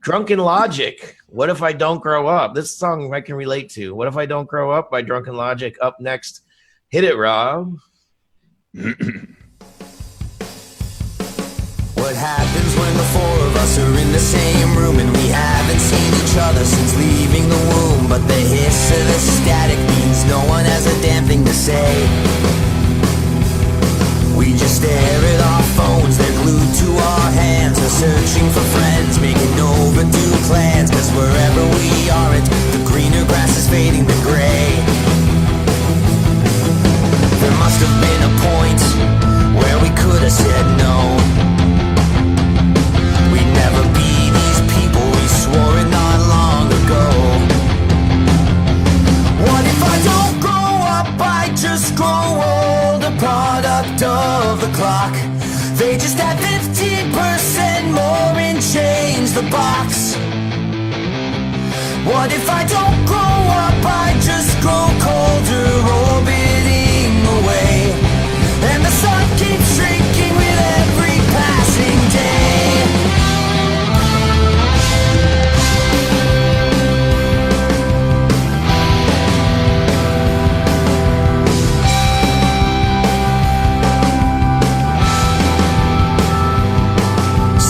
Drunken Logic. What if I don't grow up? This song I can relate to. What if I don't grow up by Drunken Logic. Up next. Hit it, Rob. What happens when the four of us are in the same room and we haven't seen each other since leaving the womb? But the hiss of the static means no one has a damn thing to say. We just stare at our phones, they're glued to our hands. We're searching for friends, making overdue plans. Cause wherever we aren't, the greener grass is fading to gray. There must have been a point where we could have said no. We'd never be these people we swore it not long ago. What if I don't grow up, I just grow old? A product of the clock. They just add 50% more and change the box. What if I don't grow up, I just grow colder, orbiting away. And the sun keeps shrinking with every passing day.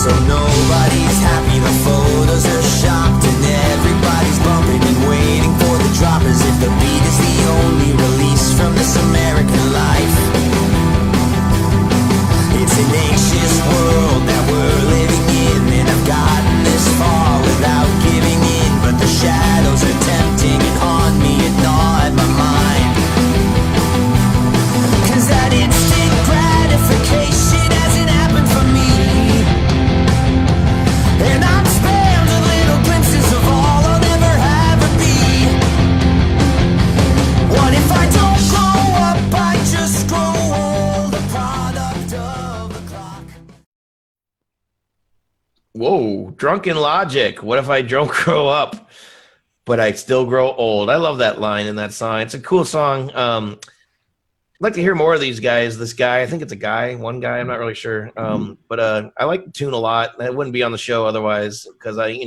So nobody's happy, the photos are shocked, and everybody's bumping and waiting for the drop, as if the beat is the only release from this American life. It's an anxious world that we're living in, and I've gotten this far without giving in. But the shadows are tempting and haunt me and gnaw at my mind. Cause that instant gratification hasn't happened for me. And I'm spared a little glimpses of all I'll never have or be. What if I don't grow up, I just grow old, a product of the clock. Whoa, Drunken Logic. What if I don't grow up, but I still grow old? I love that line in that song. It's a cool song. I'd like to hear more of these guys. This guy, I think it's a guy, one guy, I'm not really sure. But I like the tune a lot. I wouldn't be on the show otherwise because I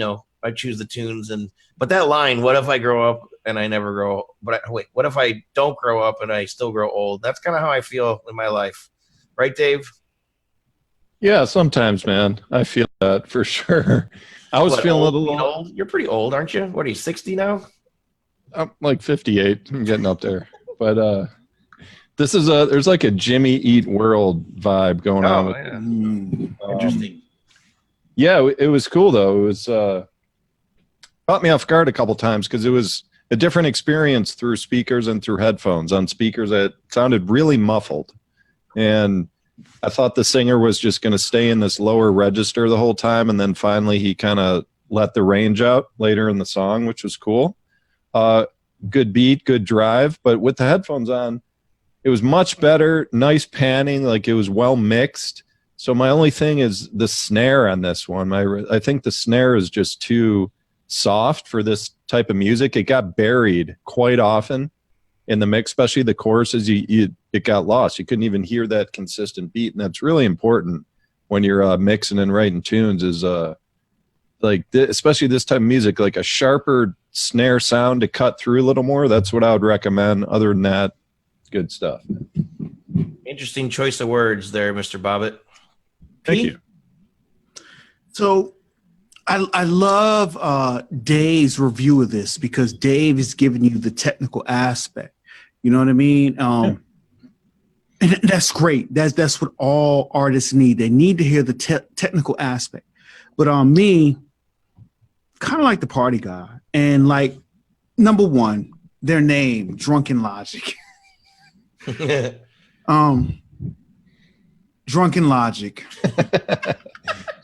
choose the tunes. But that line, what if I grow up and I never grow, what if I don't grow up and I still grow old? That's kind of how I feel in my life. Right, Dave? Yeah, sometimes, man. I feel that for sure. I was feeling a little old. You're pretty old, aren't you? What are you, 60 now? I'm like 58. I'm getting up there. But this is there's like a Jimmy Eat World vibe going on. With, yeah. Interesting. Yeah, it was cool though. It was caught me off guard a couple times because it was a different experience through speakers and through headphones. On speakers, it sounded really muffled, and I thought the singer was just going to stay in this lower register the whole time, and then finally he kind of let the range out later in the song, which was cool. Good beat, good drive, but with the headphones on, it was much better. Nice panning, like it was well mixed. So my only thing is the snare on this one. I think the snare is just too soft for this type of music. It got buried quite often in the mix, especially the choruses. It got lost. You couldn't even hear that consistent beat, and that's really important when you're mixing and writing tunes. Is especially this type of music, like a sharper snare sound to cut through a little more. That's what I would recommend. Other than that, good stuff. Interesting choice of words there, Mr. Bobbitt. Thank you. So I love Dave's review of this because Dave is giving you the technical aspect. You know what I mean? And that's great. That's what all artists need. They need to hear the technical aspect. But on me, kind of like the party guy. And like, number one, their name, Drunken Logic. Drunken Logic.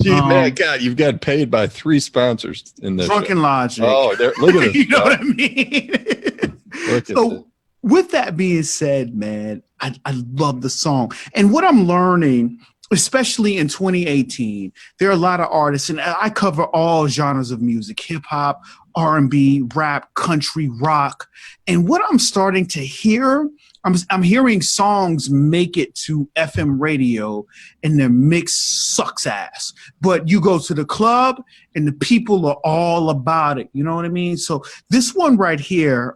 Gee, man, God, you've got paid by 3 sponsors in this. Drunken Logic. Oh, look at this. You know what I mean? So, with that being said, man, I love the song. And what I'm learning especially in 2018, there are a lot of artists, and I cover all genres of music: hip hop, R&B, rap, country, rock. And what I'm starting to hear, I'm hearing songs make it to FM radio and their mix sucks ass. But you go to the club and the people are all about it. You know what I mean? So this one right here,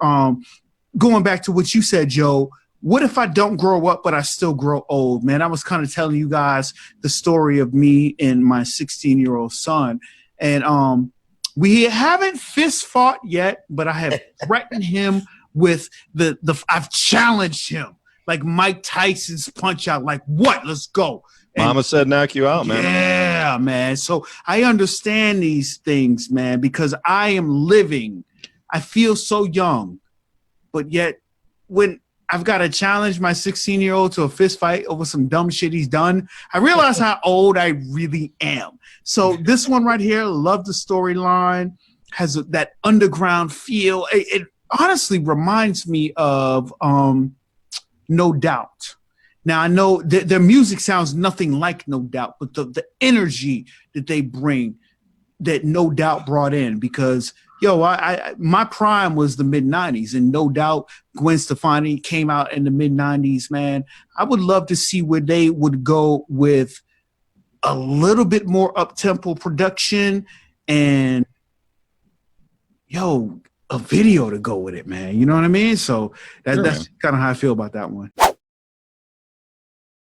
going back to what you said, Joe, what if I don't grow up, but I still grow old? Man, I was kind of telling you guys the story of me and my 16-year-old son. And we haven't fist fought yet, but I have threatened him with I've challenged him like Mike Tyson's punch out, like, what? Let's go. And Mama said knock you out, man. yeah, man. So I understand these things, man, because I am living. I feel so young, but yet when I've got to challenge my 16-year-old to a fist fight over some dumb shit he's done, I realize how old I really am. So this one right here, love the storyline, has that underground feel. It honestly reminds me of No Doubt. Now, I know their music sounds nothing like No Doubt, but the energy that they bring, that No Doubt brought in, because I my prime was the mid-90s, and No Doubt, Gwen Stefani came out in the mid-90s, man. I would love to see where they would go with a little bit more up-tempo production and a video to go with it, man. You know what I mean? So Sure, that's kind of how I feel about that one.